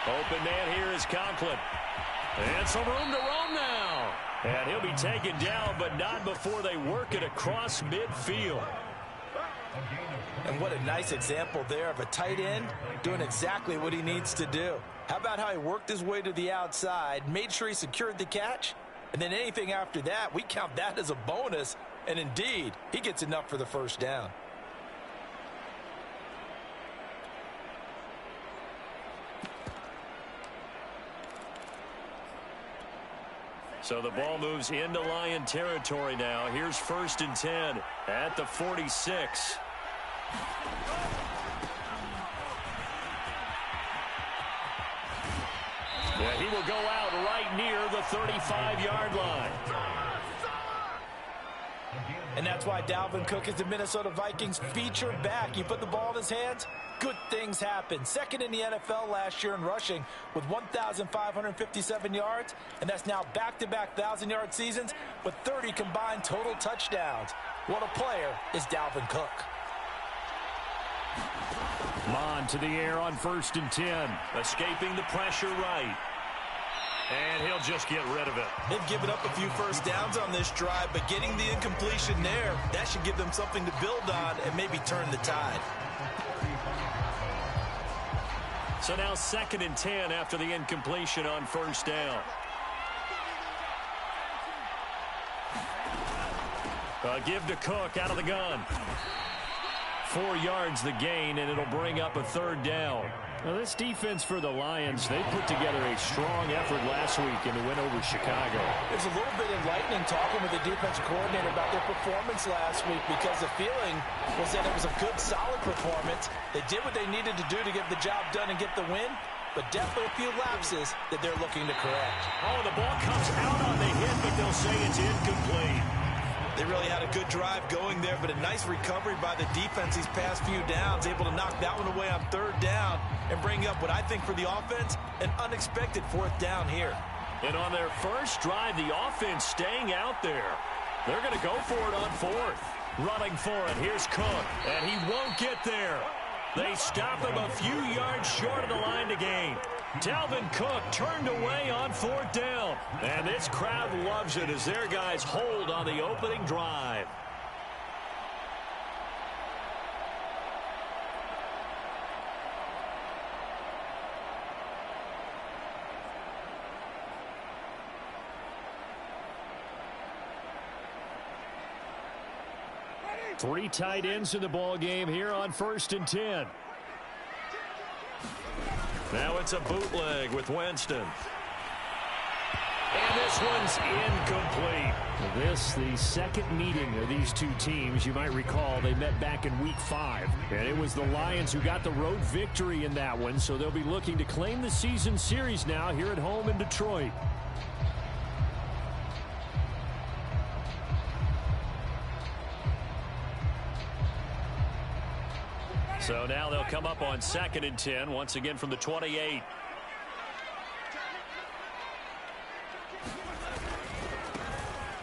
Open man here is Conklin. And some room to roam now. And he'll be taken down, but not before they work it across midfield. And what a nice example there of a tight end doing exactly what he needs to do. How about how he worked his way to the outside, made sure he secured the catch, and then anything after that, we count that as a bonus. And indeed, he gets enough for the first down. So the ball moves into Lion territory now. Here's 1st and 10 at the 46. Yeah, he will go out right near the 35-yard line. And that's why Dalvin Cook is the Minnesota Vikings featured back. You put the ball in his hands, good things happen. Second in the NFL last year in rushing with 1,557 yards, and that's now back-to-back 1,000-yard seasons with 30 combined total touchdowns. What a player is Dalvin Cook. Mon to the air on 1st and 10. Escaping the pressure right. And he'll just get rid of it. They've given up a few first downs on this drive, but getting the incompletion there, that should give them something to build on and maybe turn the tide. So now 2nd and 10 after the incompletion on 1st down. Give to Cook out of the gun. 4 yards the gain, and it'll bring up a 3rd down. Now this defense for the Lions, they put together a strong effort last week in the win over Chicago. It was a little bit enlightening talking with the defensive coordinator about their performance last week, because the feeling was that it was a good, solid performance. They did what they needed to do to get the job done and get the win, but definitely a few lapses that they're looking to correct. Oh, the ball comes out on the hit, but they'll say it's incomplete. They really had a good drive going there, but a nice recovery by the defense these past few downs, able to knock that one away on 3rd down and bring up what I think for the offense, an unexpected 4th down here. And on their first drive, the offense staying out there. They're going to go for it on 4th. Running for it, here's Cook, and he won't get there. They stop him a few yards short of the line to gain. Dalvin Cook turned away on 4th down. And this crowd loves it as their guys hold on the opening drive. Three tight ends in the ball game here on 1st and 10. Now it's a bootleg with Winston. And this one's incomplete. This, the second meeting of these two teams. You might recall they met back in Week 5. And it was the Lions who got the road victory in that one. So they'll be looking to claim the season series now here at home in Detroit. So now they'll come up on 2nd and 10, once again from the 28.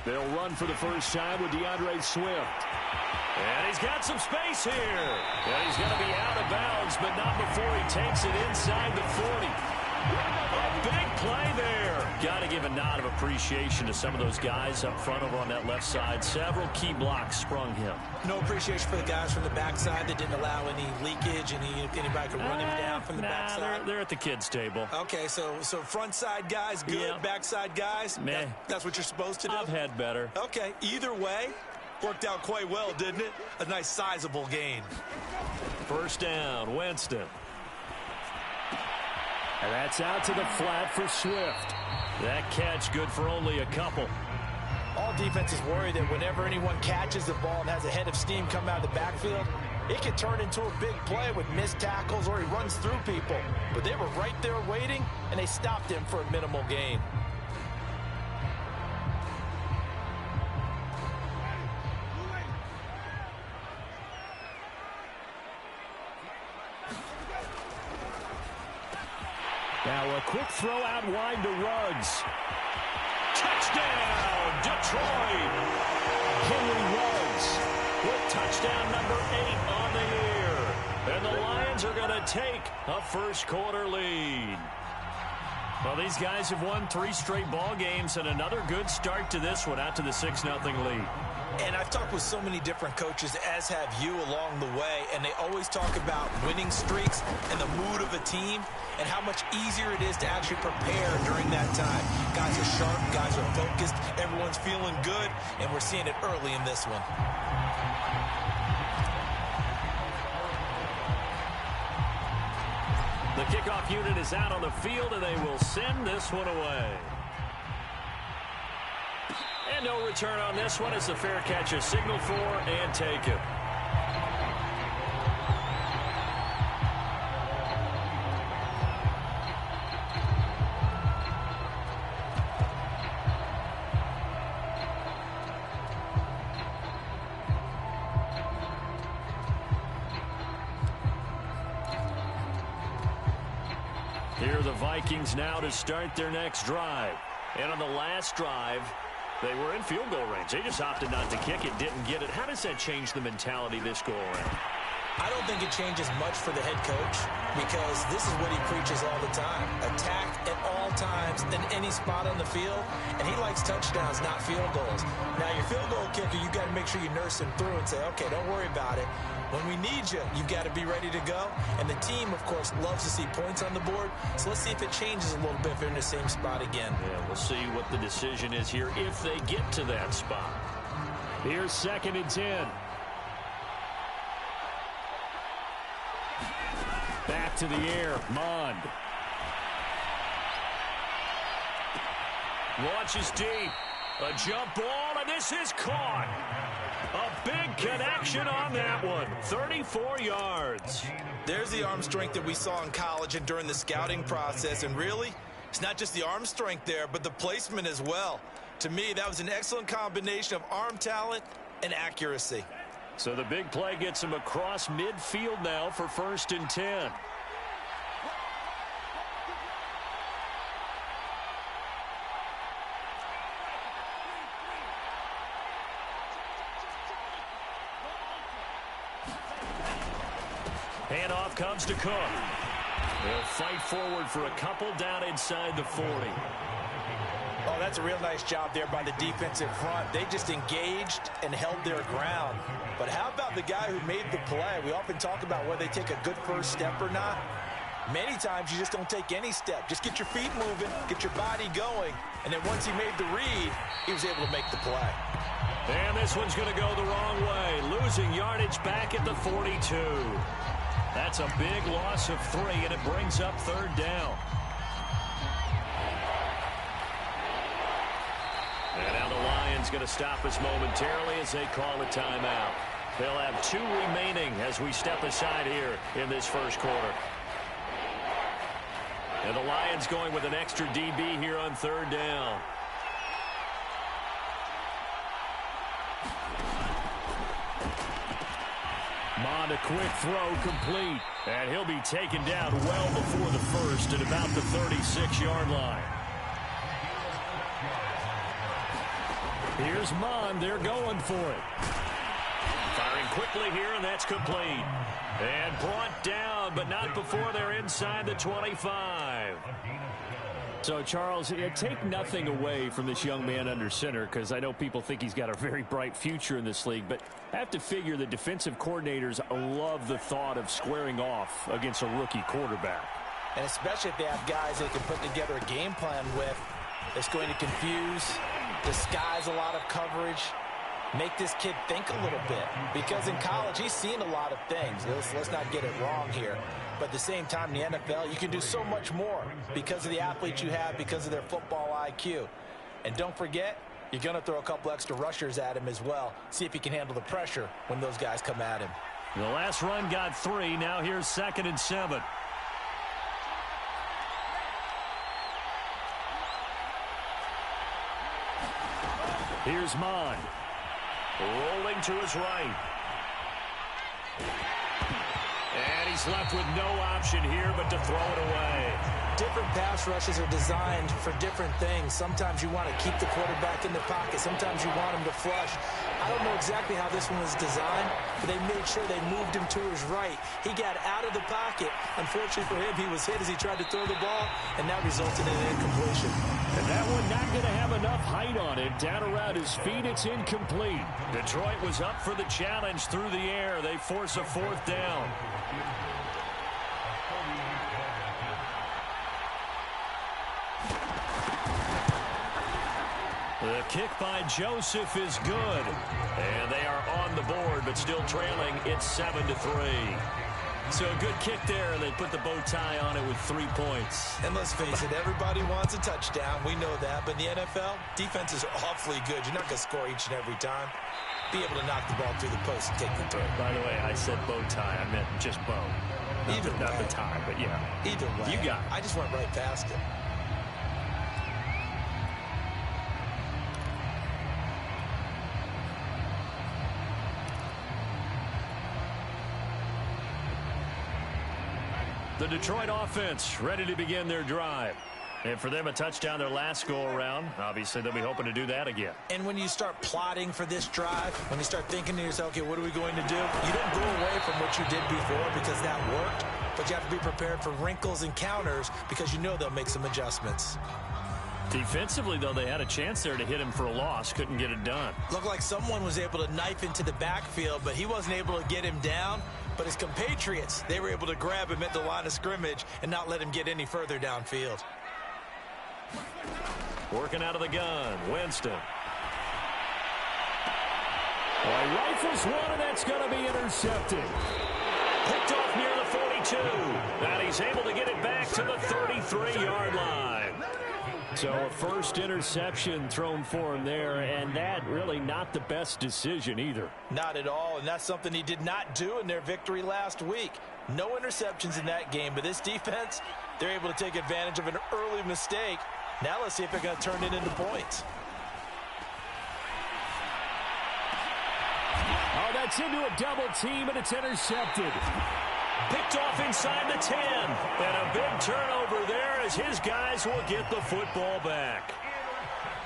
They'll run for the first time with DeAndre Swift. And he's got some space here. And he's going to be out of bounds, but not before he takes it inside the 40. A big play there. Got to give a nod of appreciation to some of those guys up front over on that left side. Several key blocks sprung him. No appreciation for the guys from the backside that didn't allow any leakage, and anybody could run him down from the backside. They're at the kids' table. Okay, so front side guys good, yeah. Backside guys, meh. That's what you're supposed to do? I've had better. Okay, either way, worked out quite well, didn't it? A nice sizable gain. First down, Winston. And that's out to the flat for Swift. That catch good for only a couple. All defenses worry that whenever anyone catches the ball and has a head of steam come out of the backfield, it can turn into a big play with missed tackles or he runs through people. But they were right there waiting, and they stopped him for a minimal gain. Now a quick throw out wide to Ruggs. Touchdown, Detroit! Henry Ruggs with touchdown number 8 on the year. And the Lions are going to take a first quarter lead. Well, these guys have won 3 straight ball games and another good start to this one out to the 6-0 lead. And I've talked with so many different coaches, as have you along the way, and they always talk about winning streaks and the mood of a team and how much easier it is to actually prepare during that time. Guys are sharp, guys are focused, everyone's feeling good, and we're seeing it early in this one. The kickoff unit is out on the field, and they will send this one away. And no return on this one as the fair catch is signaled for and taken. Here are the Vikings now to start their next drive. And on the last drive, they were in field goal range. They just opted not to kick it, didn't get it. How does that change the mentality this go around? I don't think it changes much for the head coach because this is what he preaches all the time. Attack at all times in any spot on the field, and he likes touchdowns, not field goals. Now, your field goal kicker, you've got to make sure you nurse him through and say, okay, don't worry about it. When we need you, you've got to be ready to go. And the team, of course, loves to see points on the board. So let's see if it changes a little bit if they're in the same spot again. Yeah, we'll see what the decision is here if they get to that spot. Here's 2nd and 10. Back to the air, Mond. Launches deep. A jump ball, and this is caught. A big connection on that one. 34 yards. There's the arm strength that we saw in college and during the scouting process. And really, it's not just the arm strength there, but the placement as well. To me, that was an excellent combination of arm talent and accuracy. So the big play gets him across midfield now for 1st and 10. Handoff comes to Cook. They'll fight forward for a couple down inside the 40. Oh, that's a real nice job there by the defensive front. They just engaged and held their ground. But how about the guy who made the play? We often talk about whether they take a good first step or not. Many times you just don't take any step. Just get your feet moving, get your body going, and then once he made the read, he was able to make the play. And this one's going to go the wrong way, losing yardage back at the 42. That's a big loss of 3, and it brings up 3rd down. And now the Lions going to stop us momentarily as they call a timeout. They'll have 2 remaining as we step aside here in this first quarter. And the Lions going with an extra DB here on 3rd down. Mond, a quick throw complete. And he'll be taken down well before the first at about the 36-yard line. Here's Mond. They're going for it. Firing quickly here, and that's complete. And brought down, but not before they're inside the 25. So, Charles, take nothing away from this young man under center, because I know people think he's got a very bright future in this league, but I have to figure the defensive coordinators love the thought of squaring off against a rookie quarterback. And especially if they have guys they can put together a game plan with that's going to confuse, disguise a lot of coverage, make this kid think a little bit. Because in college, he's seen a lot of things. Let's not get it wrong here. But at the same time, in the NFL, you can do so much more because of the athletes you have, because of their football IQ. And don't forget, you're going to throw a couple extra rushers at him as well. See if he can handle the pressure when those guys come at him. The last run got 3. Now here's 2nd and 7. Here's Mond. Rolling to his right. And he's left with no option here but to throw it away. Different pass rushes are designed for different things. Sometimes you want to keep the quarterback in the pocket. Sometimes you want him to flush. I don't know exactly how this one was designed, but they made sure they moved him to his right. He got out of the pocket. Unfortunately for him, he was hit as he tried to throw the ball, and that resulted in an incompletion. And that one not going to have enough height on it. Down around his feet, it's incomplete. Detroit was up for the challenge through the air. They force a fourth down. The kick by Joseph is good. And they are on the board, but still trailing. It's 7-3. So a good kick there, and they put the bow tie on it with 3 points. And let's face it, everybody wants a touchdown. We know that. But in the NFL, defenses are awfully good. You're not going to score each and every time. Be able to knock the ball through the post and take the throw. By the way, I said bow tie. I meant just bow. Not the tie, but yeah. Either way. You got it. I just went right past it. The Detroit offense ready to begin their drive. And for them, a touchdown their last go-around. Obviously, they'll be hoping to do that again. And when you start plotting for this drive, when you start thinking to yourself, okay, what are we going to do? You don't go away from what you did before because that worked, but you have to be prepared for wrinkles and counters because you know they'll make some adjustments. Defensively, though, they had a chance there to hit him for a loss. Couldn't get it done. Looked like someone was able to knife into the backfield, but he wasn't able to get him down. But his compatriots, they were able to grab him at the line of scrimmage and not let him get any further downfield. Working out of the gun, Winston. Well, rifles one, and that's going to be intercepted. Picked off near the 42. And he's able to get it back to the 33-yard line. So a first interception thrown for him there, and that really not the best decision either. Not at all, and that's something he did not do in their victory last week. No interceptions in that game, but this defense, they're able to take advantage of an early mistake. Now let's see if they're going to turn it into points. Oh, that's into a double team, and it's intercepted. Picked off inside the 10. And a big turnover there as his guys will get the football back.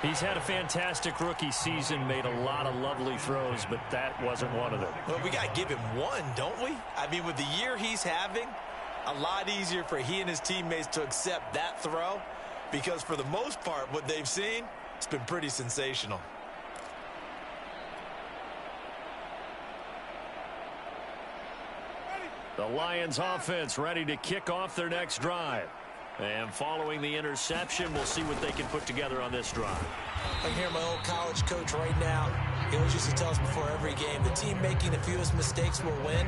He's had a fantastic rookie season, made a lot of lovely throws, but that wasn't one of them. Well, we got to give him one, don't we? I mean, with the year he's having, a lot easier for he and his teammates to accept that throw because for the most part, what they've seen, it's been pretty sensational. The Lions offense ready to kick off their next drive. And following the interception, we'll see what they can put together on this drive. I can hear my old college coach right now. He always used to tell us before every game, the team making the fewest mistakes will win.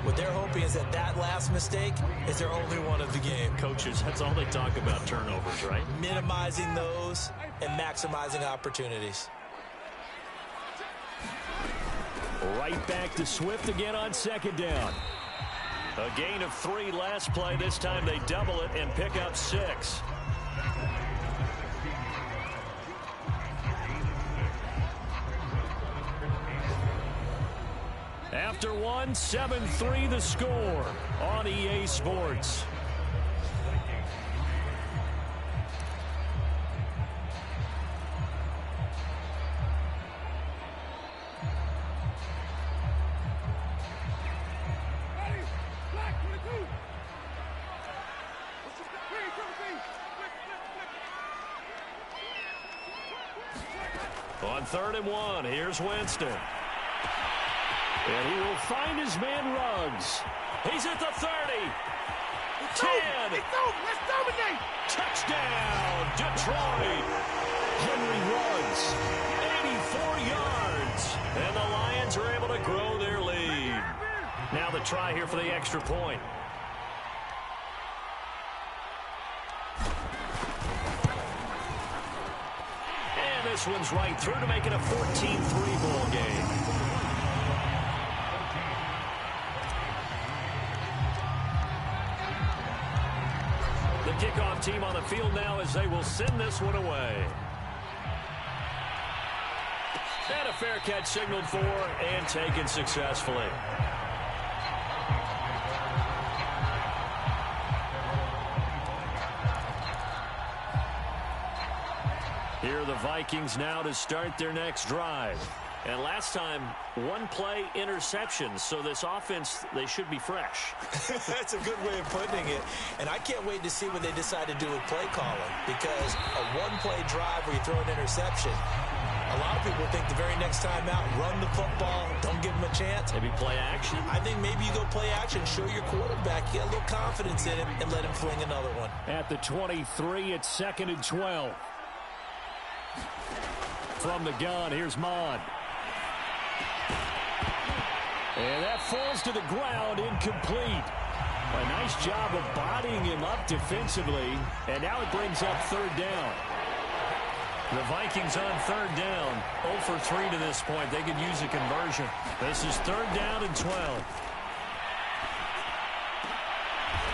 What they're hoping is that that last mistake is their only one of the game. Coaches, that's all they talk about, turnovers, right? Minimizing those and maximizing opportunities. Right back to Swift again on second down. A gain of 3 last play. This time they double it and pick up 6. After one, 7-3 the score on EA Sports. On 3rd and 1, here's Winston. And he will find his man Ruggs. He's at the 30. 10. It's over. Let's dominate. Touchdown, Detroit. Henry Ruggs, 84 yards. And the Lions are able to grow their lead. Now the try here for the extra point. This one's right through to make it a 14-3 ball game. The kickoff team on the field now as they will send this one away. And a fair catch signaled for and taken successfully. Here are the Vikings now to start their next drive. And last time, one play interception. So this offense, they should be fresh. That's a good way of putting it. And I can't wait to see what they decide to do with play calling, because a one-play drive where you throw an interception, a lot of people think the very next time out, run the football, don't give them a chance. Maybe play action. I think maybe you go play action, show your quarterback, get a little confidence in him, and let him fling another one. At the 23, it's 2nd and 12. From the gun, here's Mon. And that falls to the ground, incomplete. A nice job of bodying him up defensively, and now it brings up 3rd down. The Vikings on 3rd down, 0 for 3 to this point. They could use a conversion. This is 3rd down and 12.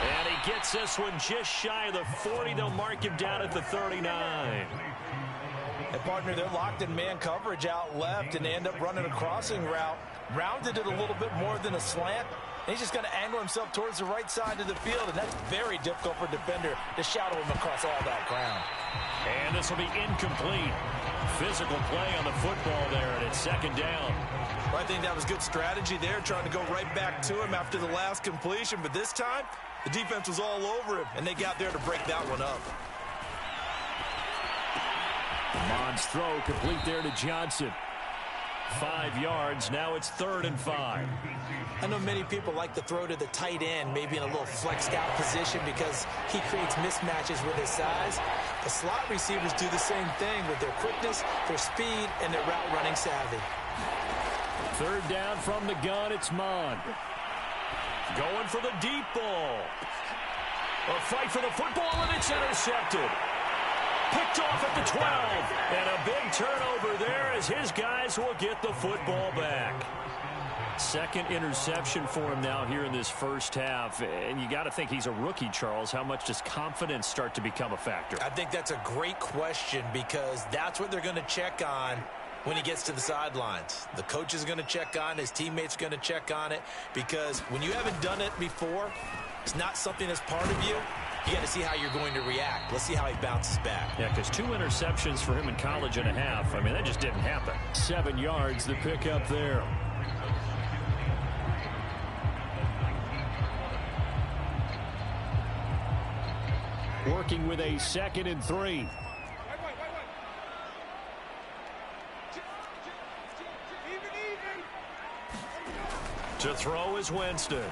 And he gets this one just shy of the 40. They'll mark him down at the 39. And, partner, they're locked in man coverage out left, and they end up running a crossing route. Rounded it a little bit more than a slant. And he's just going to angle himself towards the right side of the field, and that's very difficult for a defender to shadow him across all that ground. And this will be incomplete. Physical play on the football there, and it's 2nd down. Well, I think that was good strategy there, trying to go right back to him after the last completion. But this time, the defense was all over him, and they got there to break that one up. Mon's throw complete there to Johnson. 5 yards. Now it's 3rd and 5. I know many people like to throw to the tight end, maybe in a little flexed out position, because he creates mismatches with his size. The slot receivers do the same thing with their quickness, their speed, and their route running savvy. 3rd down from the gun. It's Mon. Going for the deep ball. A fight for the football, and it's intercepted. Picked off at the 12. And a big turnover there as his guys will get the football back. 2nd interception for him now here in this first half. And you got to think he's a rookie, Charles. How much does confidence start to become a factor? I think that's a great question, because that's what they're going to check on when he gets to the sidelines. The coach is going to check on it. His teammates are going to check on it, because when you haven't done it before, it's not something that's part of you. You got to see how you're going to react. Let's see how he bounces back. Yeah, because 2 interceptions for him in college and a half. I mean, that just didn't happen. 7 yards, the pickup there. Working with a 2nd and 3. To throw is Winston.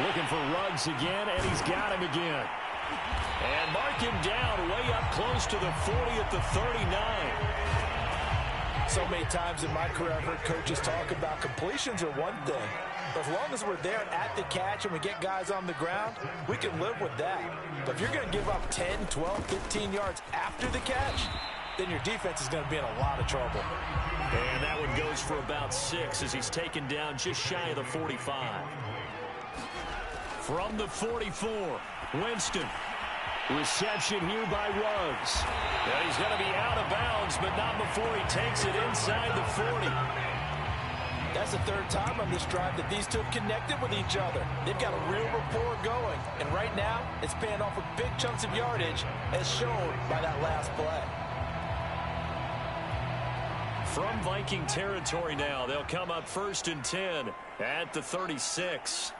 Looking for Ruggs again, and he's got him again. And mark him down way up close to the 40 at the 39. So many times in my career, I've heard coaches talk about completions are one thing. But as long as we're there at the catch and we get guys on the ground, we can live with that. But if you're going to give up 10, 12, 15 yards after the catch, then your defense is going to be in a lot of trouble. And that one goes for about 6 as he's taken down just shy of the 45. From the 44, Winston. Reception here by Ruggs. Yeah, he's going to be out of bounds, but not before he takes it inside the 40. That's the 3rd time on this drive that these two have connected with each other. They've got a real rapport going. And right now, it's paying off with big chunks of yardage, as shown by that last play. From Viking territory now, they'll come up 1st and 10 at the 36.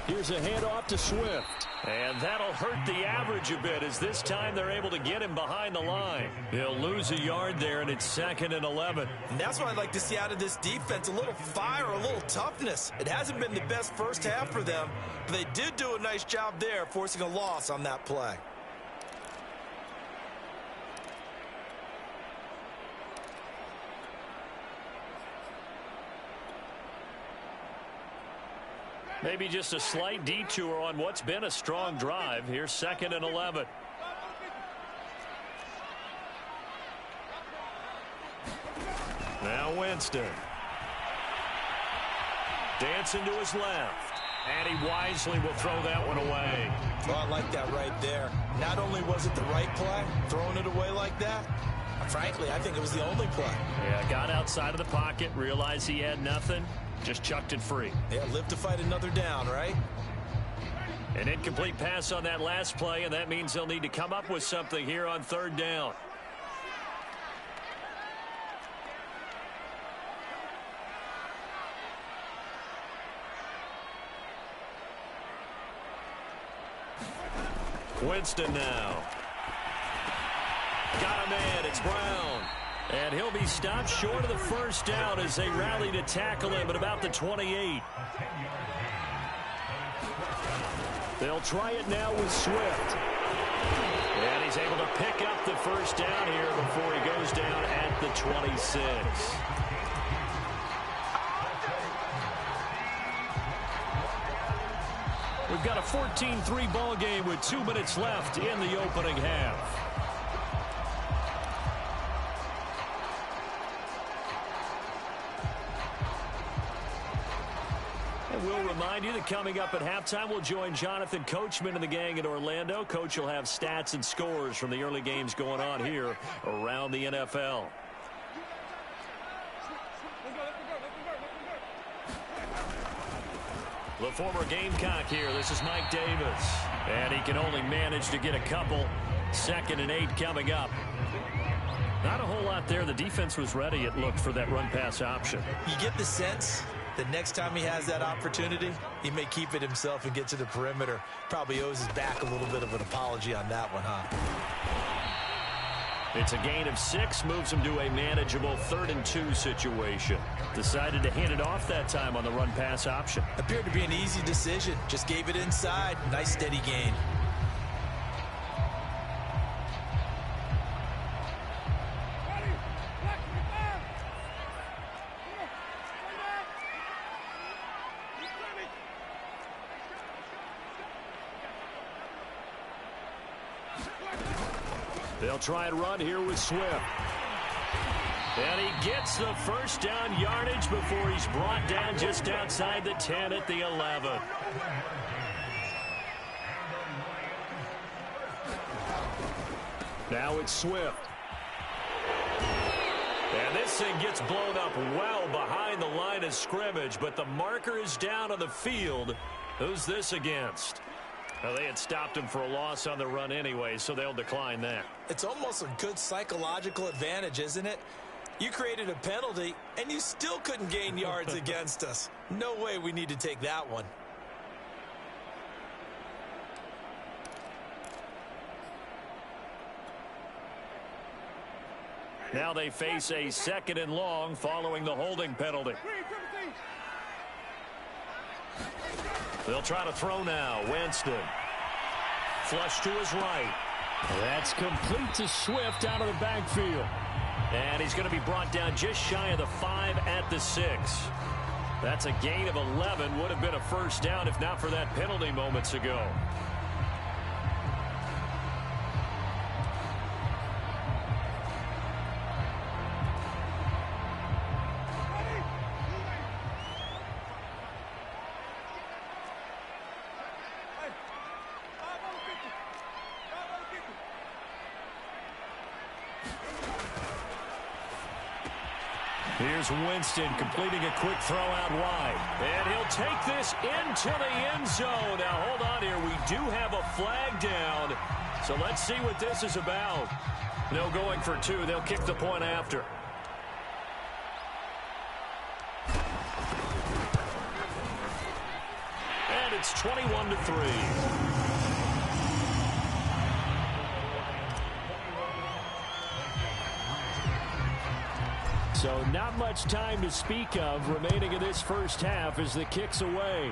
Here's a handoff to Swift. And that'll hurt the average a bit, as this time they're able to get him behind the line. They'll lose a yard there, and it's 2nd and 11. And that's what I'd like to see out of this defense, a little fire, a little toughness. It hasn't been the best first half for them, but they did do a nice job there, forcing a loss on that play. Maybe just a slight detour on what's been a strong drive. Here's 2nd and 11. Now Winston. Dancing to his left. And he wisely will throw that one away. Oh, I like that right there. Not only was it the right play, throwing it away like that, frankly, I think it was the only play. Yeah, got outside of the pocket, realized he had nothing, just chucked it free. Yeah, live to fight another down, right? An incomplete pass on that last play, and that means they'll need to come up with something here on third down. Winston now. Got a man. It's Brown. And he'll be stopped short of the first down as they rally to tackle him at about the 28. They'll try it now with Swift. And he's able to pick up the first down here before he goes down at the 26. We've got a 14-3 ball game with 2 minutes left in the opening half. And we'll remind you that coming up at halftime, we'll join Jonathan Coachman and the gang in Orlando. Coach will have stats and scores from the early games going on here around the NFL. The former Gamecock here. This is Mike Davis. And he can only manage to get a couple. 2nd and 8 coming up. Not a whole lot there. The defense was ready, it looked, for that run-pass option. You get the sense that next time he has that opportunity, he may keep it himself and get to the perimeter. Probably owes his back a little bit of an apology on that one, huh? It's a gain of 6, moves him to a manageable 3rd and 2 situation. Decided to hand it off that time on the run-pass option. Appeared to be an easy decision. Just gave it inside. Nice steady gain. They'll try and run here with Swift. And he gets the first down yardage before he's brought down just outside the 10 at the 11. Now it's Swift. And this thing gets blown up well behind the line of scrimmage, but the marker is down on the field. Who's this against? Well, they had stopped him for a loss on the run anyway, so they'll decline that. It's almost a good psychological advantage, isn't it? You created a penalty, and you still couldn't gain yards against us. No way we need to take that one. Now they face a 2nd and long following the holding penalty. They'll try to throw now. Winston. Flush to his right. That's complete to Swift out of the backfield. And he's going to be brought down just shy of the 5 at the 6. That's a gain of 11. Would have been a first down if not for that penalty moments ago. Here's Winston completing a quick throw out wide. And he'll take this into the end zone. Now, hold on here. We do have a flag down. So let's see what this is about. No going for 2. They'll kick the point after. And it's 21-3. So not much time to speak of remaining in this first half as the kick's away.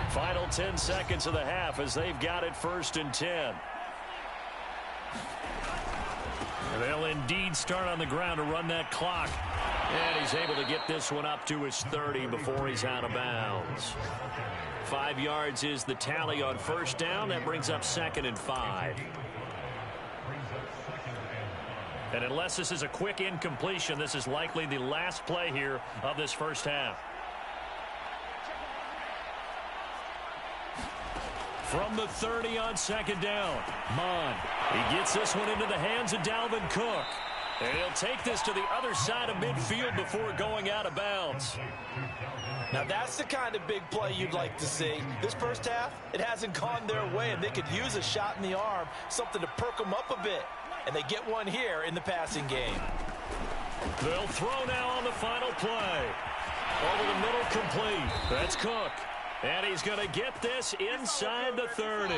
Final 10 seconds of the half as they've got it 1st and 10. They'll indeed start on the ground to run that clock. And he's able to get this one up to his 30 before he's out of bounds. 5 yards is the tally on first down. That brings up 2nd and 5. And unless this is a quick incompletion, this is likely the last play here of this first half. From the 30 on second down. Mon. He gets this one into the hands of Dalvin Cook. And he'll take this to the other side of midfield before going out of bounds. Now that's the kind of big play you'd like to see. This first half, it hasn't gone their way, and they could use a shot in the arm, something to perk them up a bit. And they get one here in the passing game. They'll throw now on the final play. Over the middle, complete. That's Cook. And he's going to get this inside the 30.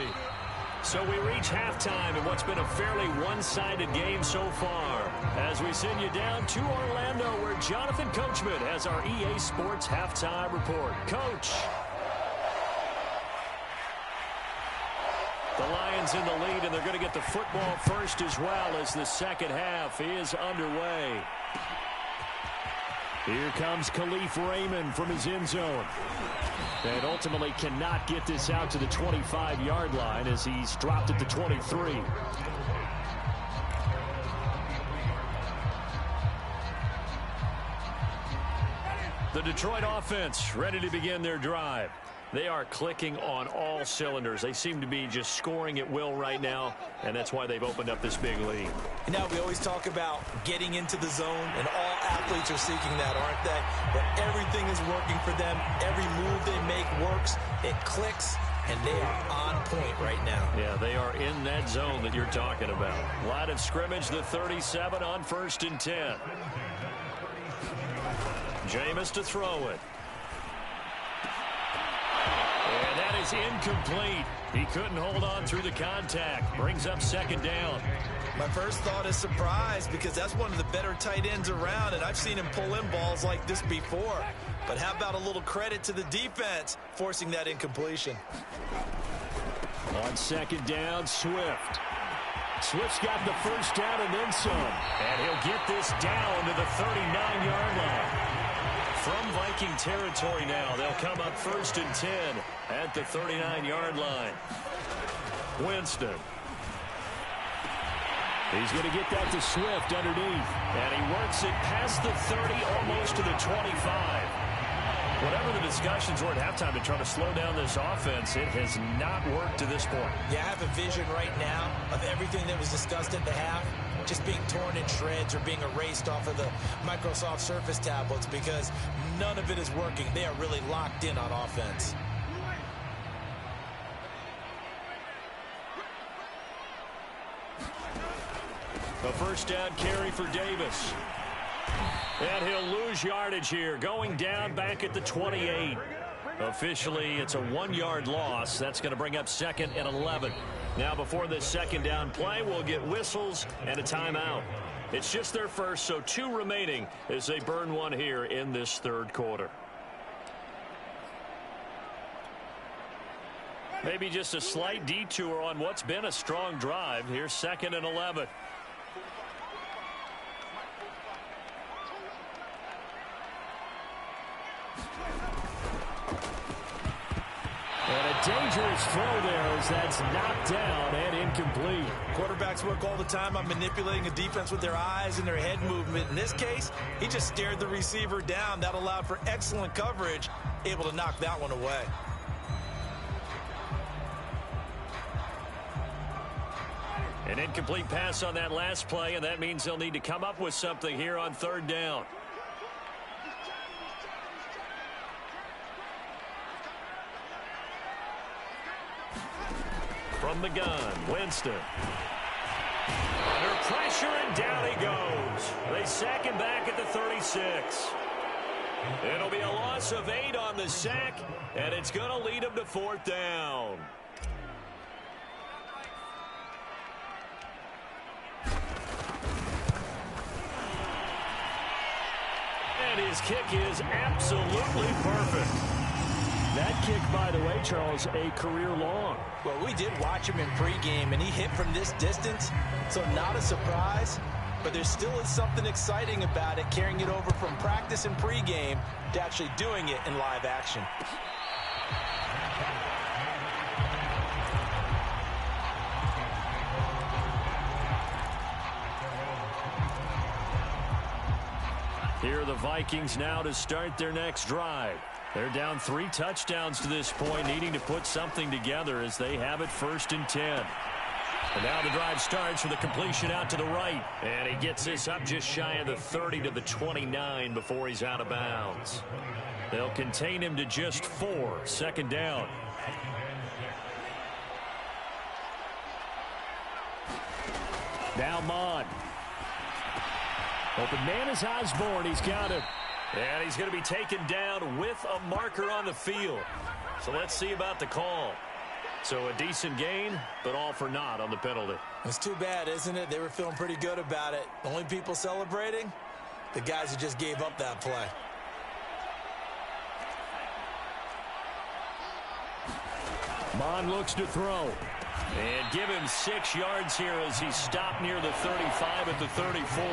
So we reach halftime in what's been a fairly one-sided game so far. As we send you down to Orlando, where Jonathan Coachman has our EA Sports halftime report. Coach. The Lions in the lead, and they're going to get the football first as well as the second half is underway. Here comes Khalif Raymond from his end zone. And ultimately cannot get this out to the 25-yard line as he's dropped at the 23. The Detroit offense ready to begin their drive. They are clicking on all cylinders. They seem to be just scoring at will right now, and that's why they've opened up this big lead. You know, we always talk about getting into the zone, and all athletes are seeking that, aren't they? But everything is working for them. Every move they make works. It clicks, and they are on point right now. Yeah, they are in that zone that you're talking about. Line of scrimmage, the 37 on 1st and 10. Jameis to throw it. And that is incomplete. He couldn't hold on through the contact. Brings up second down. My first thought is surprise, because that's one of the better tight ends around, and I've seen him pull in balls like this before. But how about a little credit to the defense forcing that incompletion? On second down, Swift. Swift's got the first down and then some. And he'll get this down to the 39-yard line. From Viking territory now, they'll come up 1st and 10 at the 39-yard line. Winston. He's going to get that to Swift underneath. And he works it past the 30, almost to the 25. Whatever the discussions were at halftime to try to slow down this offense, it has not worked to this point. Yeah, I have a vision right now of everything that was discussed at the half just being torn in shreds or being erased off of the Microsoft Surface tablets, because none of it is working. They are really locked in on offense. A first down carry for Davis. And he'll lose yardage here, going down back at the 28. Officially, it's a 1-yard loss. That's going to bring up 2nd and 11. Now, before this second down play, we'll get whistles and a timeout. It's just their first, so 2 remaining as they burn one here in this third quarter. Maybe just a slight detour on what's been a strong drive. Here's 2nd and 11. And a dangerous throw there as that's knocked down and incomplete. Quarterbacks work all the time on manipulating a defense with their eyes and their head movement. In this case, he just stared the receiver down. That allowed for excellent coverage, able to knock that one away. An incomplete pass on that last play, and that means they'll need to come up with something here on 3rd down. From the gun, Winston. Under pressure, and down he goes. They sack him back at the 36. It'll be a loss of 8 on the sack, and it's going to lead him to 4th down. And his kick is absolutely perfect. That kick, by the way, Charles, a career long. Well, we did watch him in pregame, and he hit from this distance, so not a surprise. But there still is something exciting about it, carrying it over from practice and pregame to actually doing it in live action. Here are the Vikings now to start their next drive. They're down 3 touchdowns to this point, needing to put something together as they have it 1st and 10. And now the drive starts with a completion out to the right. And he gets this up just shy of the 30 to the 29 before he's out of bounds. They'll contain him to just 4, 2nd down. Now Mon. Open man is Osborne. He's got him. And he's going to be taken down with a marker on the field. So let's see about the call. So a decent gain, but all for naught on the penalty. It's too bad, isn't it? They were feeling pretty good about it. The only people celebrating, the guys who just gave up that play. Mon looks to throw. And give him 6 yards here as he stopped near the 35 at the 34.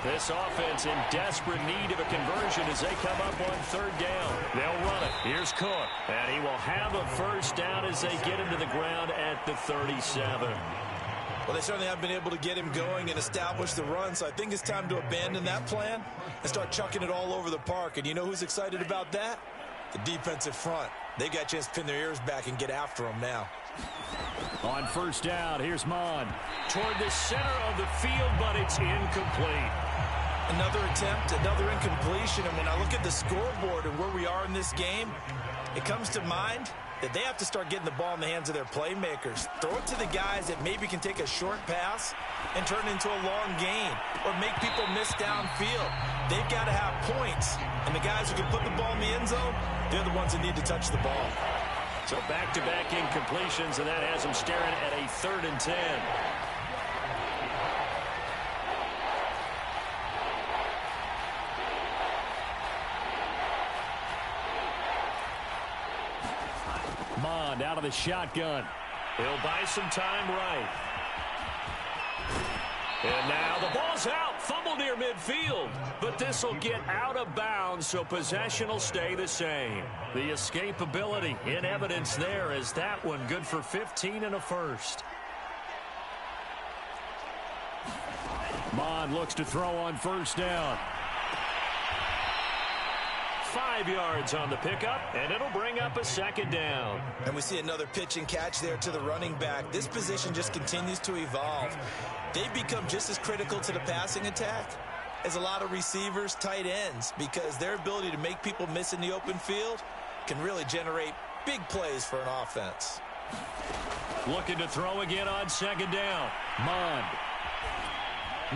This offense in desperate need of a conversion as they come up on 3rd down. They'll run it. Here's Cook. And he will have a 1st down as they get him to the ground at the 37. Well, they certainly haven't been able to get him going and establish the run, so I think it's time to abandon that plan and start chucking it all over the park. And you know who's excited about that? The defensive front. They got a chance to pin their ears back and get after him now. On 1st down, here's Mon. Toward the center of the field, but it's incomplete. Another attempt, another incompletion, and when I look at the scoreboard and where we are in this game, it comes to mind that they have to start getting the ball in the hands of their playmakers. Throw it to the guys that maybe can take a short pass and turn it into a long gain or make people miss downfield. They've got to have points, and the guys who can put the ball in the end zone, they're the ones that need to touch the ball. So back-to-back incompletions, and that has them staring at a 3rd and 10. Mond out of the shotgun. He'll buy some time right. And now the ball's out. Fumble near midfield. But this will get out of bounds, so possession will stay the same. The escapability in evidence there as that one good for 15 and a 1st. Mond looks to throw on 1st down. 5 yards on the pickup, and it'll bring up a 2nd down. And we see another pitch and catch there to the running back. This position just continues to evolve. They've become just as critical to the passing attack as a lot of receivers, tight ends, because their ability to make people miss in the open field can really generate big plays for an offense. Looking to throw again on 2nd down. Mond.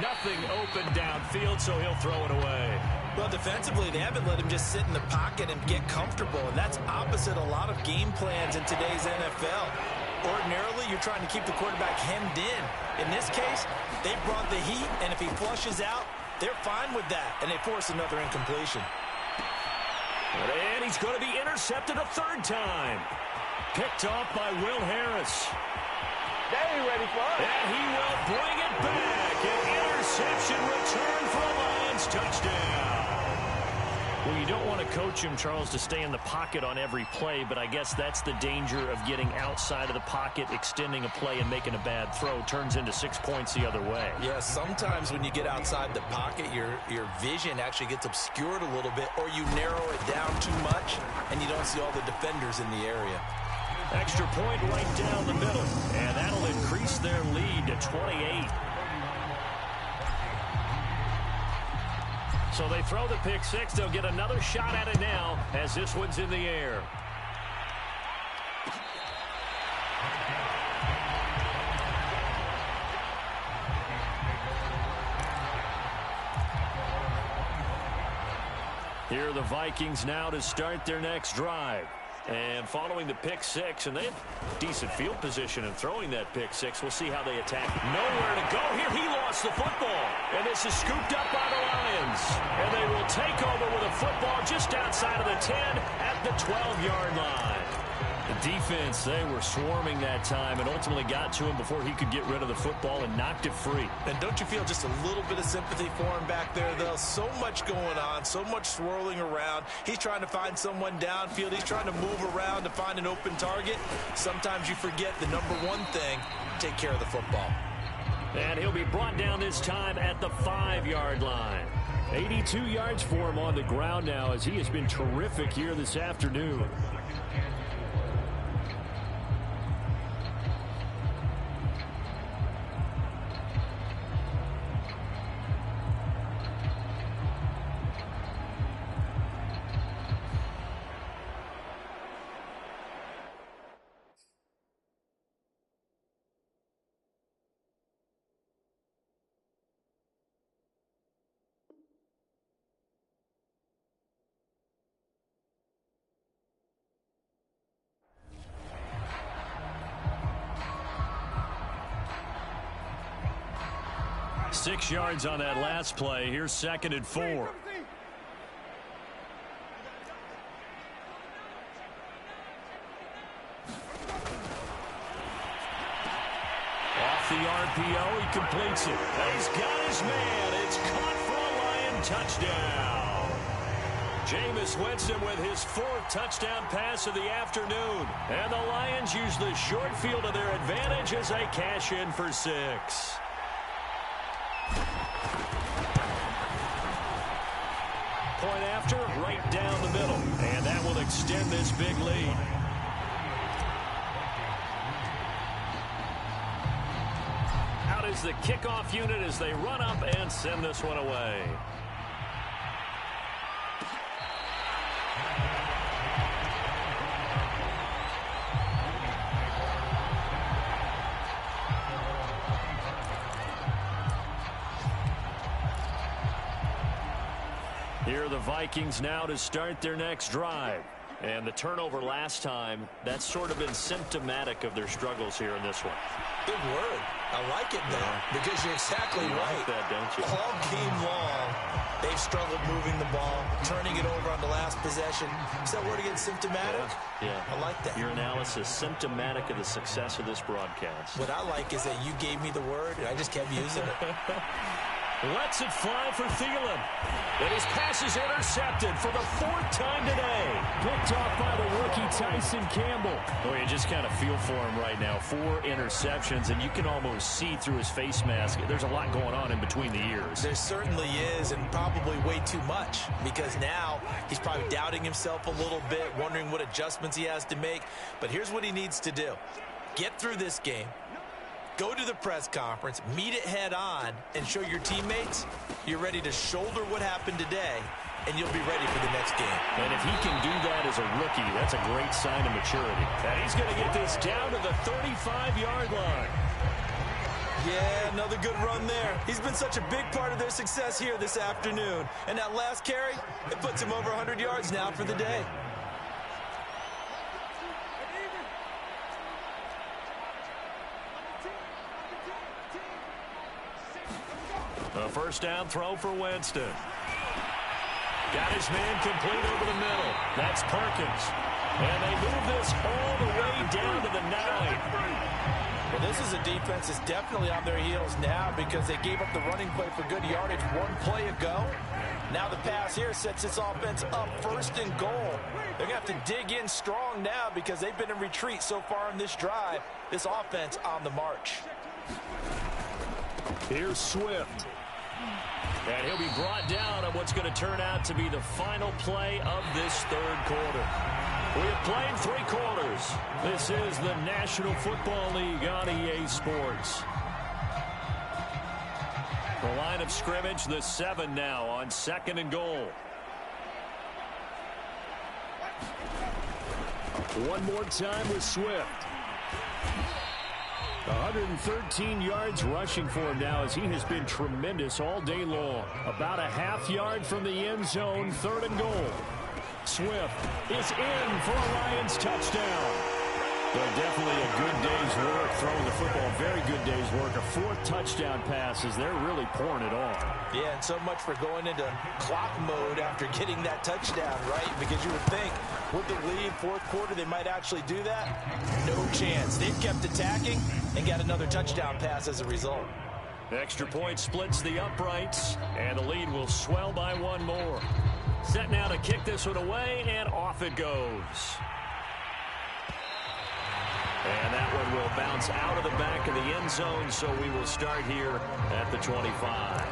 Nothing open downfield, so he'll throw it away. Well, defensively, they haven't let him just sit in the pocket and get comfortable, and that's opposite a lot of game plans in today's NFL. Ordinarily, you're trying to keep the quarterback hemmed in. In this case, they brought the heat, and if he flushes out, they're fine with that, and they force another incompletion. And he's going to be intercepted a 3rd time. Picked off by Will Harris. They ready for us. And he will bring it back. An interception return for a Lions touchdown. Well, you don't want to coach him, Charles, to stay in the pocket on every play, but I guess that's the danger of getting outside of the pocket, extending a play, and making a bad throw. Turns into 6 points the other way. Yeah, sometimes when you get outside the pocket, your vision actually gets obscured a little bit, or you narrow it down too much, and you don't see all the defenders in the area. Extra point right down the middle, and that'll increase their lead to 28. So they throw the pick 6. They'll get another shot at it now as this one's in the air. Here are the Vikings now to start their next drive. And following the pick 6, and they have decent field position in throwing that pick 6. We'll see how they attack. Nowhere to go here. He lost the football. And this is scooped up by the Lions. And they will take over with a football just outside of the 10 at the 12-yard line. The defense, they were swarming that time and ultimately got to him before he could get rid of the football and knocked it free. And don't you feel just a little bit of sympathy for him back there, though? So much going on, so much swirling around. He's trying to find someone downfield. He's trying to move around to find an open target. Sometimes you forget the number one thing, take care of the football. And he'll be brought down this time at the 5-yard line. 82 yards for him on the ground now, as he has been terrific here this afternoon. Six yards on that last play. Here's 2nd and 4. Off the RPO, he completes it. He's got his man. It's caught for a Lion touchdown. Jameis Winston with his 4th touchdown pass of the afternoon. And the Lions use the short field to their advantage as they cash in for 6. Point after, right down the middle. And that will extend this big lead. Out is the kickoff unit as they run up and send this one away. Here are the Vikings now to start their next drive. And the turnover last time, that's sort of been symptomatic of their struggles here in this one. Good word. I like it now because you're exactly right. Like that, don't you? All game long, they've struggled moving the ball, turning it over on the last possession. Is that word again, symptomatic? Yeah. I like that. Your analysis, symptomatic of the success of this broadcast. What I like is that you gave me the word, and I just kept using it. Lets it fly for Thielen. And his pass is intercepted for the 4th time today. Picked off by the rookie Tyson Campbell. Boy, you just kind of feel for him right now. 4 interceptions, and you can almost see through his face mask. There's a lot going on in between the ears. There certainly is, and probably way too much, because now he's probably doubting himself a little bit, wondering what adjustments he has to make. But here's what he needs to do. Get through this game. Go to the press conference, meet it head on, and show your teammates you're ready to shoulder what happened today, and you'll be ready for the next game. And if he can do that as a rookie, that's a great sign of maturity. And he's going to get this down to the 35-yard line. Yeah, another good run there. He's been such a big part of their success here this afternoon. And that last carry, it puts him over 100 yards now for the day. A first down throw for Winston. Got his man complete over the middle. That's Perkins. And they move this all the way down to the 9. Well, this is a defense that's definitely on their heels now because they gave up the running play for good yardage 1 play ago. Now the pass here sets this offense up 1st and goal. They're going to have to dig in strong now because they've been in retreat so far in this drive. This offense on the march. Here's Swift. And he'll be brought down on what's going to turn out to be the final play of this 3rd quarter. We have played 3 quarters. This is the National Football League on EA Sports. The line of scrimmage, the 7 now on 2nd and goal. One more time with Swift. 113 yards rushing for him now as he has been tremendous all day long. About a half yard from the end zone, 3rd and goal. Swift is in for a Lions touchdown. Well, definitely a good day's work throwing the football. Very good day's work. A 4th touchdown pass as they're really pouring it on. Yeah, and so much for going into clock mode after getting that touchdown, right? Because you would think with the lead, 4th quarter, they might actually do that. No chance. They've kept attacking and got another touchdown pass as a result. The extra point splits the uprights, and the lead will swell by 1 more. Set now to kick this one away, and off it goes. And that one will bounce out of the back of the end zone, so we will start here at the 25.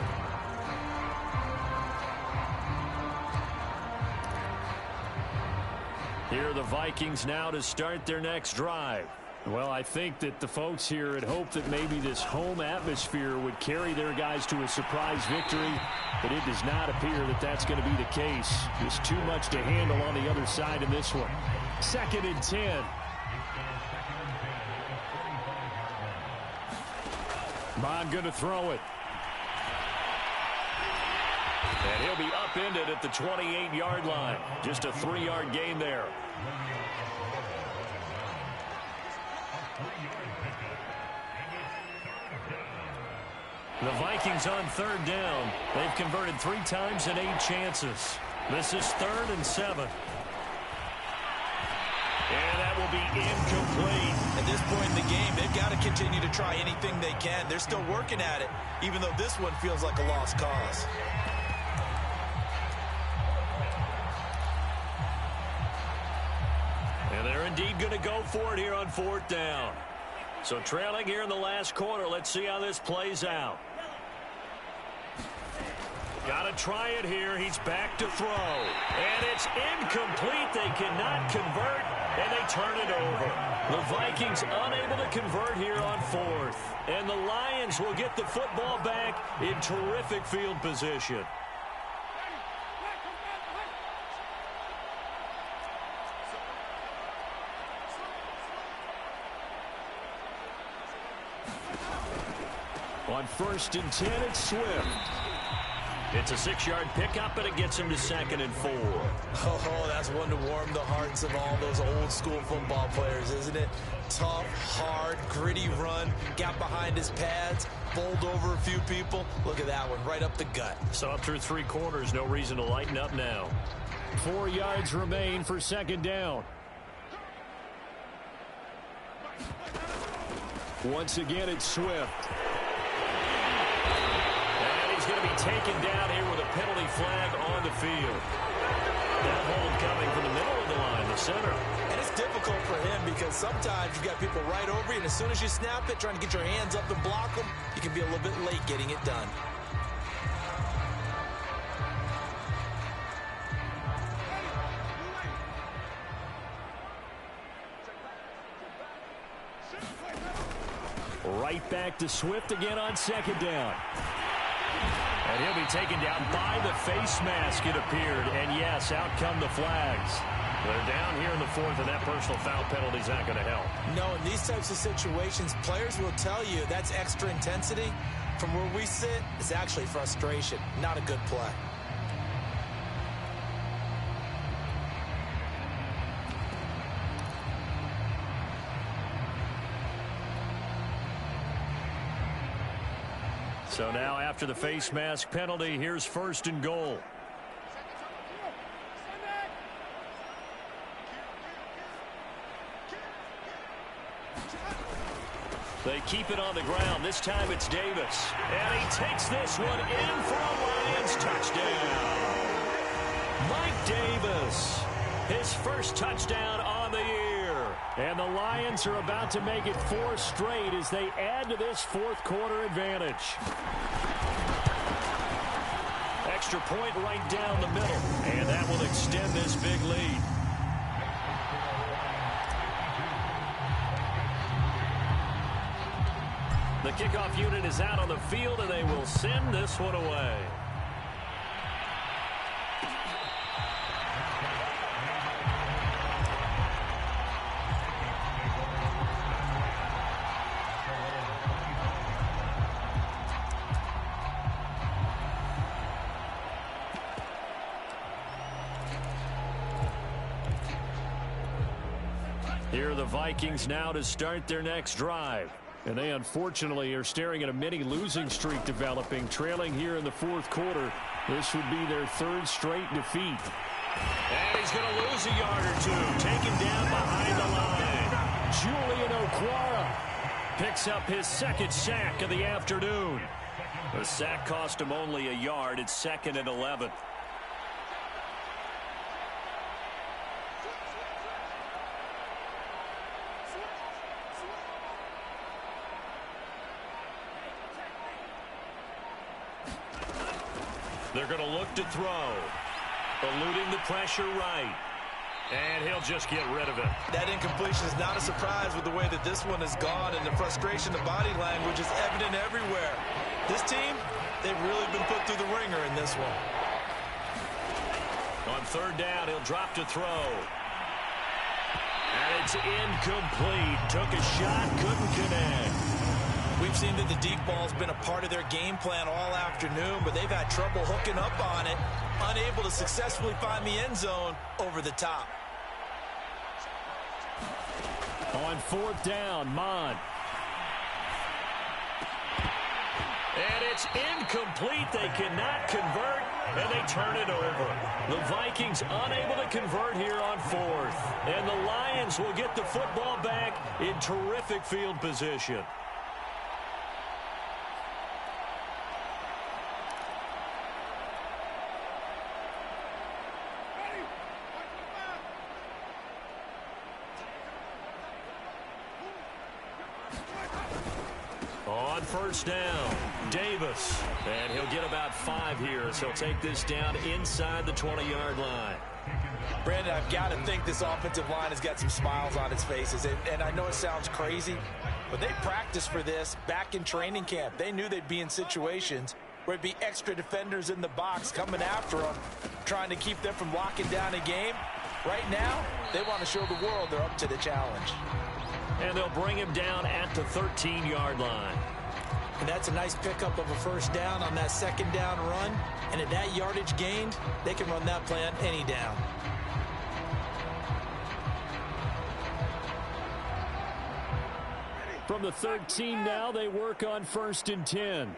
Here are the Vikings now to start their next drive. Well, I think that the folks here had hoped that maybe this home atmosphere would carry their guys to a surprise victory, but it does not appear that that's going to be the case. Just too much to handle on the other side in this one. 2nd and 10. Bond going to throw it. And he'll be upended at the 28-yard line. Just a 3-yard gain there. The Vikings on 3rd down. They've converted 3 times and 8 chances. This is 3rd and 7. And that will be incomplete. At this point in the game, they've got to continue to try anything they can. They're still working at it, even though this one feels like a lost cause. And they're indeed going to go for it here on 4th down. So trailing here in the last quarter. Let's see how this plays out. Got to try it here. He's back to throw. And it's incomplete. They cannot convert, and they turn it over. The Vikings unable to convert here on 4th. And the Lions will get the football back in terrific field position. On 1st and 10, it's Swift. It's a 6-yard pickup, and it gets him to 2nd and 4. Oh, that's one to warm the hearts of all those old-school football players, isn't it? Tough, hard, gritty run, got behind his pads, bowled over a few people. Look at that one, right up the gut. So up through 3 quarters, no reason to lighten up now. 4 yards remain for 2nd down. Once again, it's Swift. He's going to be taken down here with a penalty flag on the field. That hold coming from the middle of the line, the center. And it's difficult for him because sometimes you've got people right over you, and as soon as you snap it, trying to get your hands up and block them, you can be a little bit late getting it done. Right back to Swift again on 2nd down. And he'll be taken down by the face mask, it appeared. And, yes, out come the flags. They're down here in the 4th, and that personal foul penalty is not going to help. No, in these types of situations, players will tell you that's extra intensity. From where we sit, it's actually frustration, not a good play. So now after the face mask penalty, here's 1st and goal. They keep it on the ground. This time it's Davis. And he takes this one in for a Lions touchdown. Mike Davis, his first touchdown on the year. And the Lions are about to make it 4 straight as they add to this 4th quarter advantage. Extra point right down the middle. And that will extend this big lead. The kickoff unit is out on the field, and they will send this one away. Here are the Vikings now to start their next drive. And they unfortunately are staring at a mini losing streak developing, trailing here in the 4th quarter. This would be their 3rd straight defeat. And he's going to lose a yard or 2. Taken down behind the line. Julian Okwara picks up his 2nd sack of the afternoon. The sack cost him only a yard. It's 2nd and 11. They're going to look to throw. Eluding the pressure right. And he'll just get rid of it. That incompletion is not a surprise with the way that this one has gone, and the frustration, the body language is evident everywhere. This team, they've really been put through the ringer in this one. On third down, he'll drop to throw. And it's incomplete. Took a shot, couldn't connect. We've seen that the deep ball's been a part of their game plan all afternoon, but they've had trouble hooking up on it, unable to successfully find the end zone over the top. On fourth down, Mond. And it's incomplete. They cannot convert, and they turn it over. The Vikings unable to convert here on fourth. And the Lions will get the football back in terrific field position. On first down, Davis. And he'll get about 5 here as he'll take this down inside the 20-yard line. Brandon, I've got to think this offensive line has got some smiles on its faces. And I know it sounds crazy, but they practiced for this back in training camp. They knew they'd be in situations where it'd be extra defenders in the box coming after them, trying to keep them from locking down a game. Right now, they want to show the world they're up to the challenge. And they'll bring him down at the 13-yard line. And that's a nice pickup of a first down on that second down run. And at that yardage gained, they can run that play on any down. From the 13 now, they work on 1st and 10.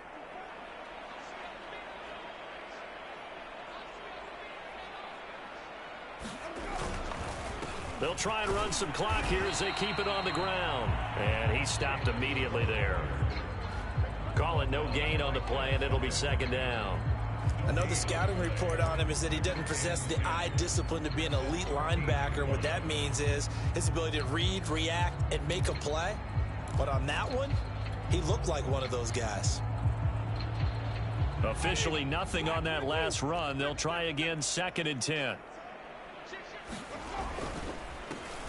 They'll try and run some clock here as they keep it on the ground. And he stopped immediately there. Call it no gain on the play, and it'll be 2nd down. Another scouting report on him is that he doesn't possess the eye discipline to be an elite linebacker. And what that means is his ability to read, react, and make a play. But on that one, he looked like one of those guys. Officially nothing on that last run. They'll try again, 2nd and 10.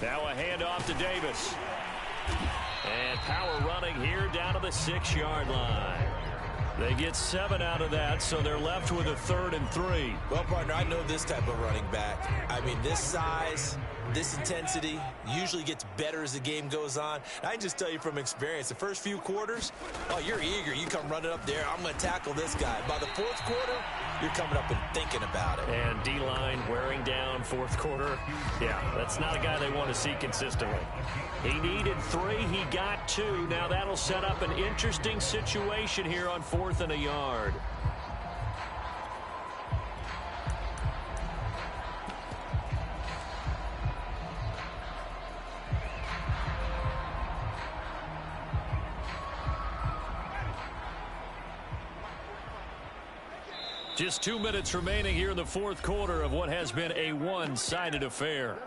Now a handoff to Davis. And power running here down to the 6-yard line. They get 7 out of that, so they're left with a 3rd and 3. Well, partner, I know this type of running back. I mean, this size, this intensity usually gets better as the game goes on. And I can just tell you from experience, the first few quarters, oh, you're eager. You come running up there, I'm going to tackle this guy. By the 4th quarter, you're coming up and thinking about it. And D-line wearing down 4th quarter. Yeah, that's not a guy they want to see consistently. He needed 3. He got 2. Now that'll set up an interesting situation here on 4th and a yard. Just 2 minutes remaining here in the 4th quarter of what has been a one-sided affair.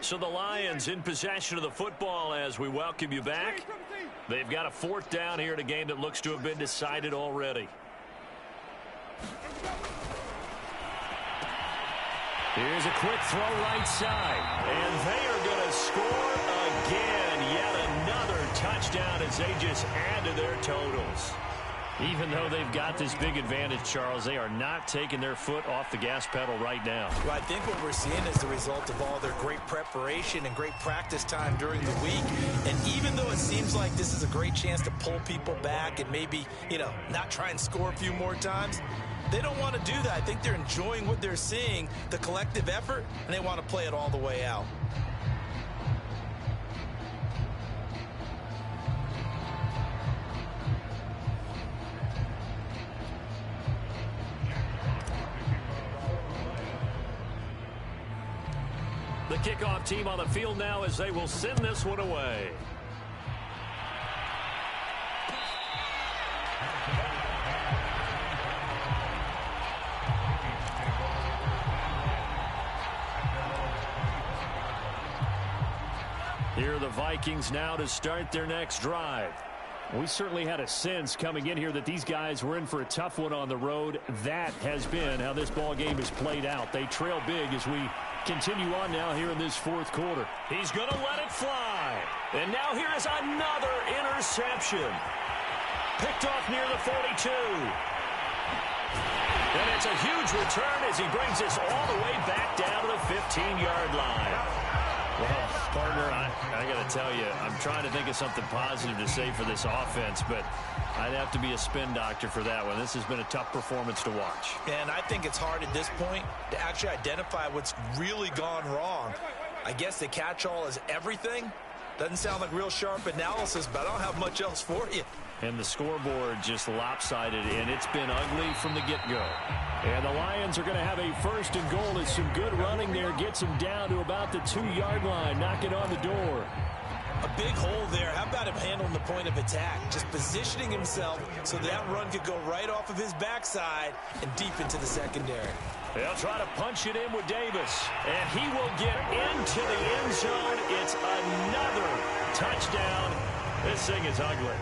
So the Lions in possession of the football as we welcome you back. They've got a 4th down here in a game that looks to have been decided already. Here's a quick throw right side. And they are going to score again. Yet another touchdown as they just add to their totals. Even though they've got this big advantage, Charles, they are not taking their foot off the gas pedal right now. Well, I think what we're seeing is the result of all their great preparation and great practice time during the week. And even though it seems like this is a great chance to pull people back and maybe, not try and score a few more times, they don't want to do that. I think they're enjoying what they're seeing, the collective effort, and they want to play it all the way out. The kickoff team on the field now as they will send this one away. Here are the Vikings now to start their next drive. We certainly had a sense coming in here that these guys were in for a tough one on the road. That has been how this ball game has played out. They trail big as we continue on now here in this fourth quarter. He's going to let it fly. And now here is another interception. Picked off near the 42. And it's a huge return as he brings us all the way back down to the 15-yard line. Well, partner, I got to tell you, I'm trying to think of something positive to say for this offense, but I'd have to be a spin doctor for that one. This has been a tough performance to watch. And I think it's hard at this point to actually identify what's really gone wrong. I guess the catch-all is everything. Doesn't sound like real sharp analysis, but I don't have much else for you. And the scoreboard just lopsided, and it's been ugly from the get-go. And the Lions are going to have a first and goal as some good running there gets him down to about the 2-yard line. Knock it on the door. A big hole there. How about him handling the point of attack? Just positioning himself so that run could go right off of his backside and deep into the secondary. They'll try to punch it in with Davis. And he will get into the end zone. It's another touchdown. This thing is ugly.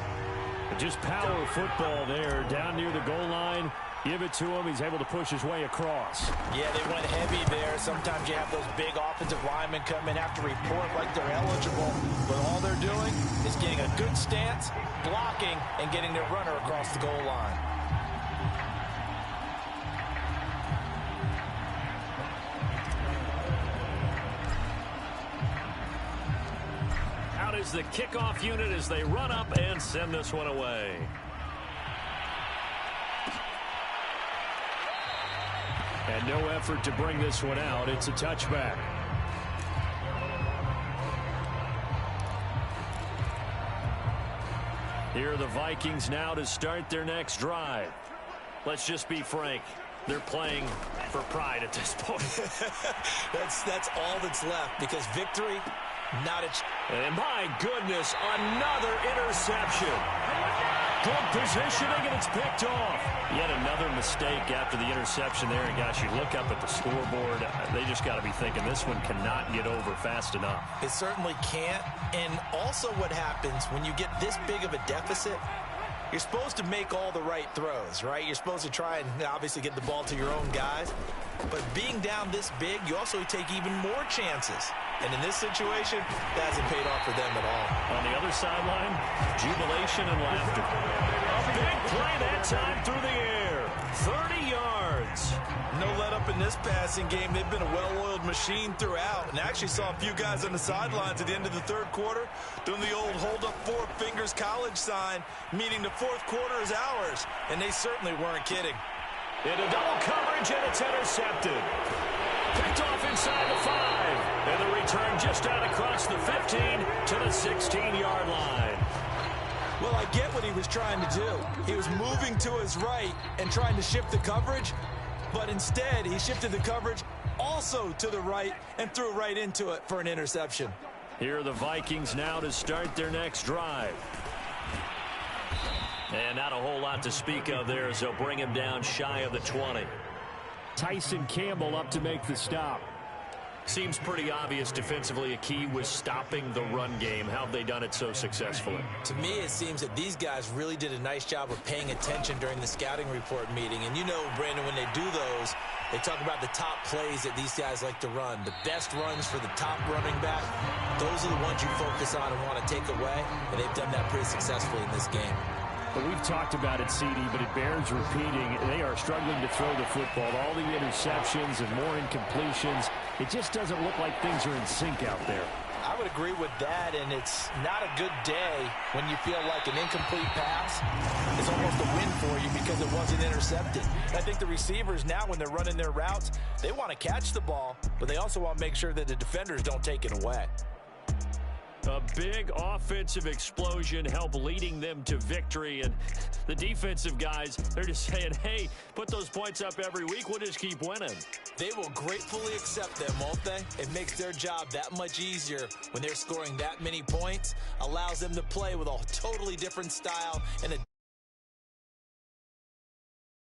Just power football there down near the goal line. Give it to him. He's able to push his way across. Yeah, they went heavy there. Sometimes you have those big offensive linemen come in, have to report like they're eligible. But all they're doing is getting a good stance, blocking, and getting their runner across the goal line. Out is the kickoff unit as they run up and send this one away. And no effort to bring this one out. It's a touchback. Here are the Vikings now to start their next drive. Let's just be frank. They're playing for pride at this point. That's all that's left because victory, not a... And my goodness, another interception. Good positioning, and it's picked off. Yet another mistake after the interception there. And gosh, you look up at the scoreboard, they just got to be thinking this one cannot get over fast enough. It certainly can't. And also what happens when you get this big of a deficit, you're supposed to make all the right throws, right? You're supposed to try and obviously get the ball to your own guys. But being down this big, you also take even more chances. And in this situation, that hasn't paid off for them at all. On the other sideline, jubilation and laughter. A big play that time through the air. 30 yards. No let up in this passing game. They've been a well-oiled machine throughout. And I actually saw a few guys on the sidelines at the end of the third quarter doing the old hold up 4 fingers college sign, meaning the fourth quarter is ours. And they certainly weren't kidding. Into double coverage, and it's intercepted. Picked off inside the 5. And the return just out across the 15 to the 16-yard line. Well, I get what he was trying to do. He was moving to his right and trying to shift the coverage, but instead he shifted the coverage also to the right and threw right into it for an interception. Here are the Vikings now to start their next drive. And not a whole lot to speak of there as they'll bring him down shy of the 20. Tyson Campbell up to make the stop. Seems pretty obvious defensively a key was stopping the run game. How have they done it so successfully? To me, it seems that these guys really did a nice job of paying attention during the scouting report meeting. And you know, Brandon, when they do those, they talk about the top plays that these guys like to run. The best runs for the top running back, those are the ones you focus on and want to take away. And they've done that pretty successfully in this game. But we've talked about it, CD, but it bears repeating. They are struggling to throw the football. All the interceptions and more incompletions. It just doesn't look like things are in sync out there. I would agree with that, and it's not a good day when you feel like an incomplete pass is almost a win for you because it wasn't intercepted. I think the receivers now, when they're running their routes, they want to catch the ball, but they also want to make sure that the defenders don't take it away. A big offensive explosion helped leading them to victory. And the defensive guys, they're just saying, hey, put those points up every week. We'll just keep winning. They will gratefully accept them, won't they? It makes their job that much easier when they're scoring that many points. Allows them to play with a totally different style and a